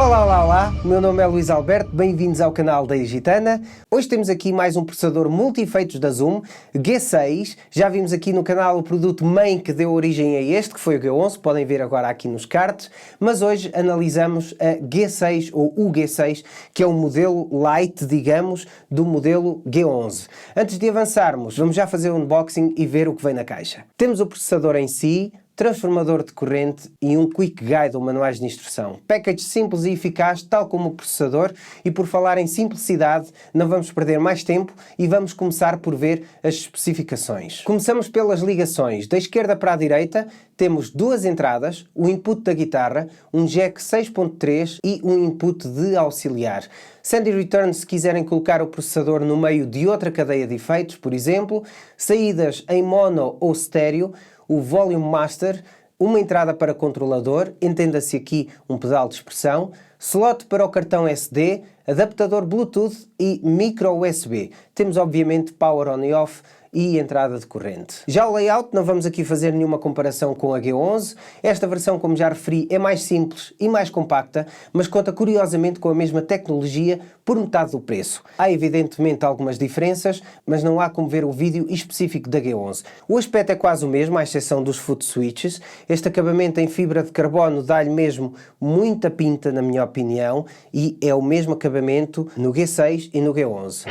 Olá, olá, olá, o meu nome é Luís Alberto, bem-vindos ao canal da Gitana. Hoje temos aqui mais um processador multi-efeitos da Zoom, G6. Já vimos aqui no canal o produto mãe que deu origem a este, que foi o G11, podem ver agora aqui nos cards. Mas hoje analisamos a G6 ou o G6, que é o modelo light, digamos, do modelo G11. Antes de avançarmos, vamos já fazer um unboxing e ver o que vem na caixa. Temos o processador em si, transformador de corrente e um quick guide ou manuais de instrução. Package simples e eficaz, tal como o processador, e por falar em simplicidade, não vamos perder mais tempo e vamos começar por ver as especificações. Começamos pelas ligações. Da esquerda para a direita temos duas entradas, o input da guitarra, um jack 6.3 e um input de auxiliar. Send e return se quiserem colocar o processador no meio de outra cadeia de efeitos, por exemplo. Saídas em mono ou estéreo, o Volume Master, uma entrada para controlador, entenda-se aqui um pedal de expressão, slot para o cartão SD, adaptador Bluetooth e micro USB. Temos obviamente Power On e Off e entrada de corrente. Já o layout, não vamos aqui fazer nenhuma comparação com a G11. Esta versão, como já referi, é mais simples e mais compacta, mas conta curiosamente com a mesma tecnologia por metade do preço. Há evidentemente algumas diferenças, mas não há como ver o vídeo específico da G11. O aspecto é quase o mesmo, à exceção dos foot switches. Este acabamento em fibra de carbono dá-lhe mesmo muita pinta, na minha opinião, e é o mesmo acabamento no G6 e no G11.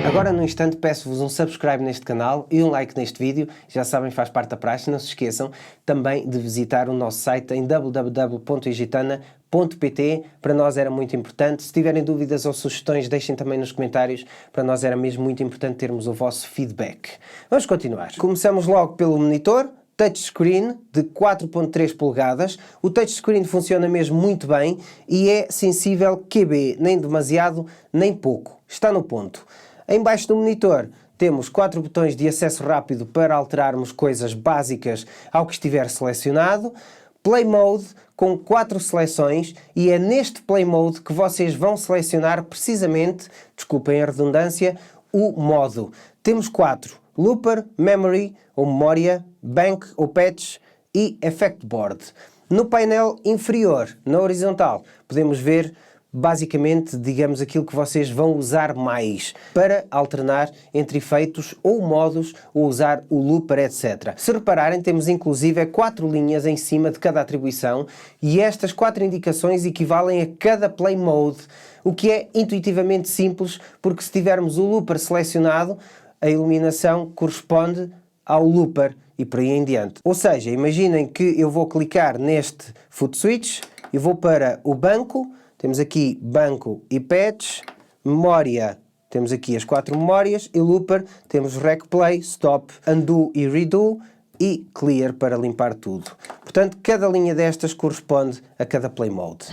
Agora no instante peço-vos um subscribe neste canal e um like neste vídeo, já sabem, faz parte da praxe. Não se esqueçam também de visitar o nosso site em www.igitana.pt, para nós era muito importante. Se tiverem dúvidas ou sugestões, deixem também nos comentários, para nós era mesmo muito importante termos o vosso feedback. Vamos continuar. Começamos logo pelo monitor. Touchscreen de 4.3 polegadas. O touchscreen funciona mesmo muito bem e é sensível QB, nem demasiado nem pouco. Está no ponto. Em baixo do monitor temos 4 botões de acesso rápido para alterarmos coisas básicas ao que estiver selecionado. Play Mode com 4 seleções, e é neste Play Mode que vocês vão selecionar precisamente, desculpem a redundância, o modo. Temos 4: Looper, Memory ou Memória, Bank ou Patch e Effect Board. No painel inferior, na horizontal, podemos ver basicamente, digamos, aquilo que vocês vão usar mais para alternar entre efeitos ou modos, ou usar o looper, etc. Se repararem, temos inclusive 4 linhas em cima de cada atribuição, e estas 4 indicações equivalem a cada play mode, o que é intuitivamente simples, porque se tivermos o looper selecionado, a iluminação corresponde ao looper e por aí em diante. Ou seja, imaginem que eu vou clicar neste foot switch e vou para o banco. Temos aqui banco e patch, memória, temos aqui as 4 memórias, e looper, temos rec play, stop, undo e redo, e clear para limpar tudo. Portanto, cada linha destas corresponde a cada play mode.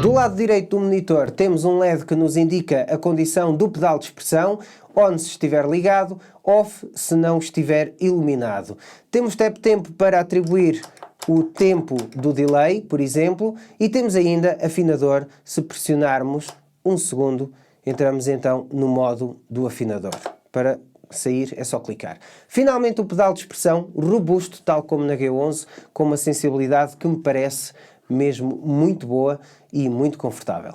Do lado direito do monitor temos um LED que nos indica a condição do pedal de expressão, on se estiver ligado, off se não estiver iluminado. Temos tap tempo para atribuir o tempo do delay, por exemplo, e temos ainda afinador. Se pressionarmos 1 segundo, entramos então no modo do afinador. Para sair é só clicar. Finalmente o pedal de expressão, robusto, tal como na G11, com uma sensibilidade que me parece mesmo muito boa e muito confortável.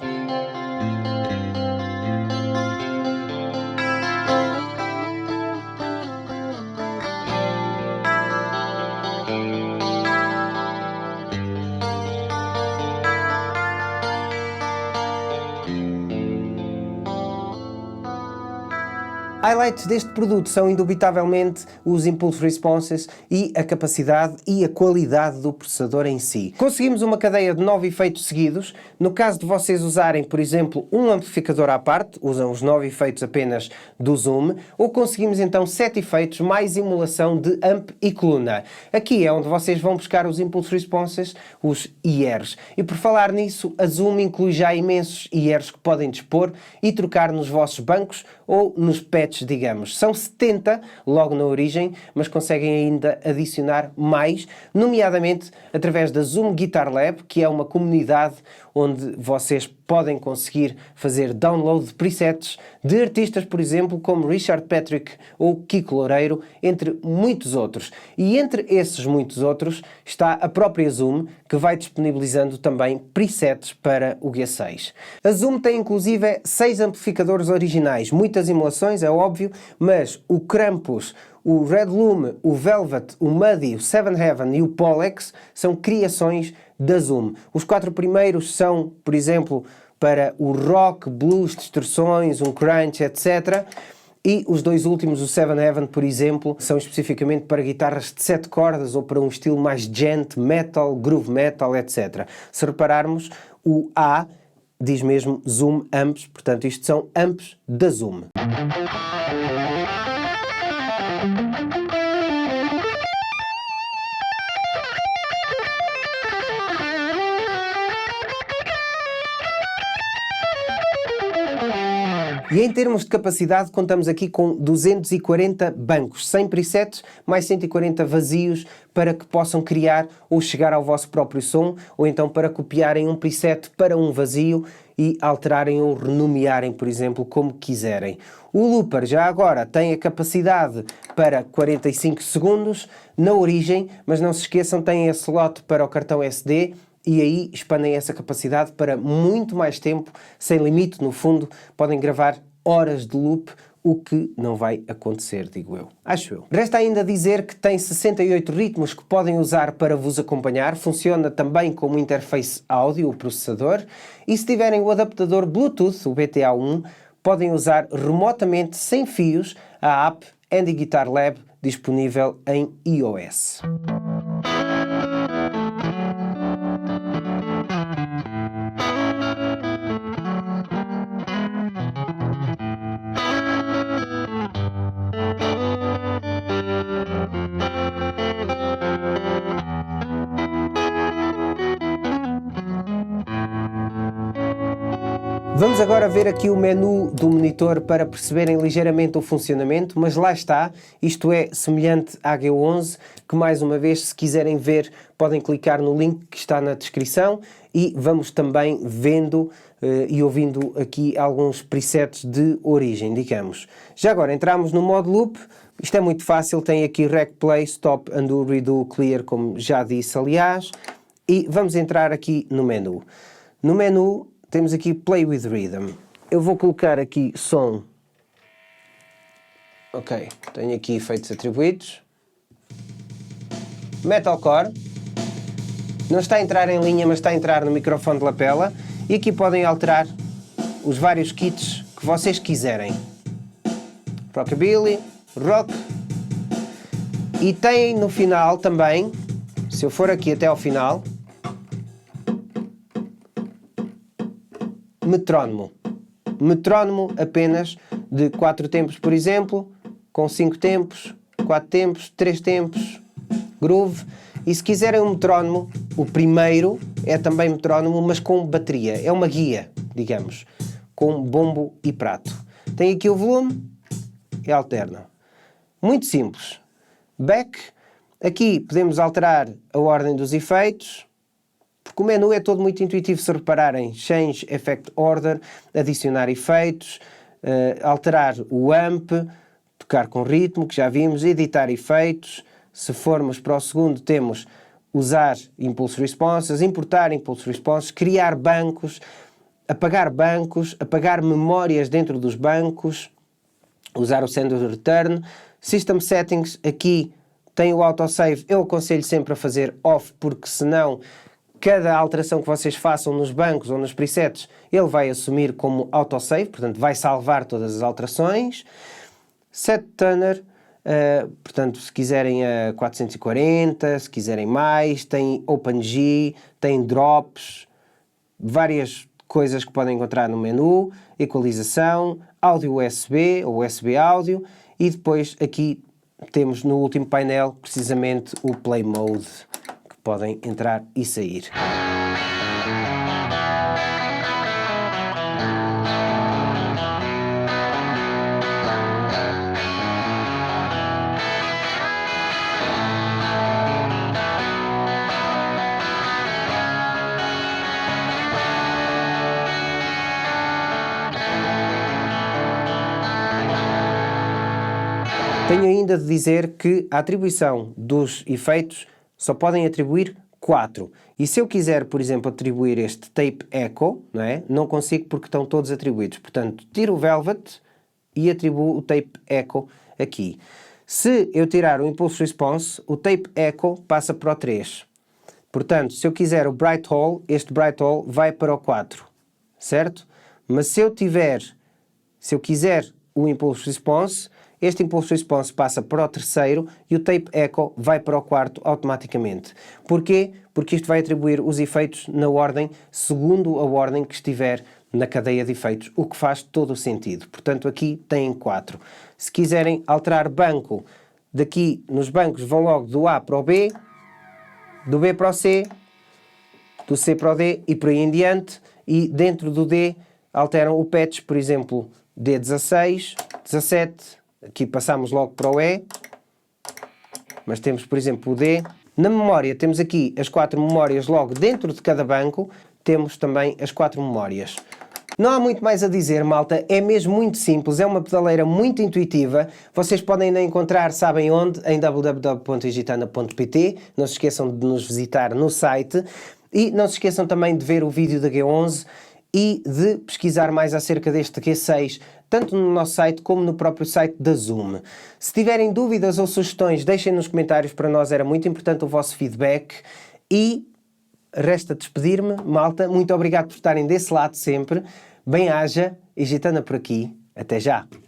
Highlights deste produto são indubitavelmente os impulse responses e a capacidade e a qualidade do processador em si. Conseguimos uma cadeia de 9 efeitos seguidos. No caso de vocês usarem, por exemplo, um amplificador à parte, usam os 9 efeitos apenas do Zoom, ou conseguimos então 7 efeitos mais emulação de amp e coluna. Aqui é onde vocês vão buscar os impulse responses, os IRs. E por falar nisso, a Zoom inclui já imensos IRs que podem dispor e trocar nos vossos bancos ou nos patches, digamos. São 70 logo na origem, mas conseguem ainda adicionar mais, nomeadamente através da Zoom Guitar Lab, que é uma comunidade onde vocês podem conseguir fazer download de presets de artistas, por exemplo, como Richard Patrick ou Kiko Loureiro, entre muitos outros. E entre esses muitos outros está a própria Zoom, que vai disponibilizando também presets para o G6. A Zoom tem inclusive 6 amplificadores originais, muitas emulações, é óbvio, mas o Krampus, o Red Loom, o Velvet, o Muddy, o Seven Heaven e o Polex são criações da Zoom. Os 4 primeiros são, por exemplo, para o rock, blues, distorções, um crunch, etc. E os 2 últimos, o Seven Heaven, por exemplo, são especificamente para guitarras de 7 cordas ou para um estilo mais djent, metal, groove metal, etc. Se repararmos, o A diz mesmo Zoom Amps, portanto isto são amps da Zoom. E em termos de capacidade, contamos aqui com 240 bancos, 100 presets, mais 140 vazios para que possam criar ou chegar ao vosso próprio som, ou então para copiarem um preset para um vazio e alterarem ou renomearem, por exemplo, como quiserem. O looper já agora tem a capacidade para 45 segundos na origem, mas não se esqueçam, tem esse slot para o cartão SD, e aí expandem essa capacidade para muito mais tempo, sem limite, no fundo, podem gravar horas de loop, o que não vai acontecer, digo eu. Acho eu. Resta ainda dizer que tem 68 ritmos que podem usar para vos acompanhar, funciona também como interface áudio, o processador, e se tiverem o adaptador Bluetooth, o BTA1, podem usar remotamente, sem fios, a app Andy Guitar Lab, disponível em iOS. Vamos agora ver aqui o menu do monitor para perceberem ligeiramente o funcionamento, mas lá está, isto é semelhante à G11, que mais uma vez, se quiserem ver, podem clicar no link que está na descrição e vamos também vendo e ouvindo aqui alguns presets de origem, digamos. Já agora entramos no modo loop, isto é muito fácil, tem aqui Rec Play, Stop, Undo, Redo, Clear, como já disse aliás, e vamos entrar aqui no menu. No menu temos aqui Play with Rhythm. Eu vou colocar aqui som. Ok, tenho aqui efeitos atribuídos. Metalcore. Não está a entrar em linha, mas está a entrar no microfone de lapela. E aqui podem alterar os vários kits que vocês quiserem. Rockabilly, rock. E tem no final também, se eu for aqui até ao final, metrónomo. Metrónomo apenas de 4 tempos, por exemplo, com 5 tempos, 4 tempos, 3 tempos, groove. E se quiserem um metrónomo, o primeiro é também metrónomo, mas com bateria. É uma guia, digamos, com bombo e prato. Tem aqui o volume e alternam. Muito simples. Back. Aqui podemos alterar a ordem dos efeitos, porque o menu é todo muito intuitivo, se repararem. Change Effect Order, adicionar efeitos, alterar o amp, tocar com ritmo, que já vimos, editar efeitos. Se formos para o segundo, temos usar Impulse Responses, importar Impulse Responses, criar bancos, apagar memórias dentro dos bancos, usar o Send Return. System Settings, aqui tem o autosave, eu aconselho sempre a fazer off, porque senão cada alteração que vocês façam nos bancos ou nos presets, ele vai assumir como autosave, portanto vai salvar todas as alterações. Set Tuner, portanto, se quiserem a 440, se quiserem mais, tem OpenG, tem Drops, várias coisas que podem encontrar no menu, equalização, áudio USB ou USB áudio, e depois aqui temos no último painel precisamente o Play Mode, que podem entrar e sair. Tenho ainda de dizer que a atribuição dos efeitos só podem atribuir 4. E se eu quiser, por exemplo, atribuir este Tape Echo, não consigo porque estão todos atribuídos. Portanto, tiro o Velvet e atribuo o Tape Echo aqui. Se eu tirar o Impulse Response, o Tape Echo passa para o 3. Portanto, se eu quiser o Bright Hole, este Bright Hole vai para o 4. Certo? Mas se eu quiser o Impulse Response, este Impulse Response passa para o 3º e o Tape Echo vai para o 4º automaticamente. Porquê? Porque isto vai atribuir os efeitos na ordem, segundo a ordem que estiver na cadeia de efeitos, o que faz todo o sentido. Portanto, aqui têm 4. Se quiserem alterar banco, daqui nos bancos vão logo do A para o B, do B para o C, do C para o D e por aí em diante, e dentro do D alteram o patch, por exemplo, D16, 17, aqui passamos logo para o E, mas temos, por exemplo, o D. Na memória temos aqui as 4 memórias logo dentro de cada banco, temos também as 4 memórias. Não há muito mais a dizer, malta, é mesmo muito simples, é uma pedaleira muito intuitiva, vocês podem ainda encontrar, sabem onde? Em www.egitana.pt, não se esqueçam de nos visitar no site e não se esqueçam também de ver o vídeo da G11 e de pesquisar mais acerca deste G6, tanto no nosso site como no próprio site da Zoom. Se tiverem dúvidas ou sugestões, deixem nos comentários, para nós era muito importante o vosso feedback e resta despedir-me, malta, muito obrigado por estarem desse lado sempre, bem-aja, Egitana por aqui, até já!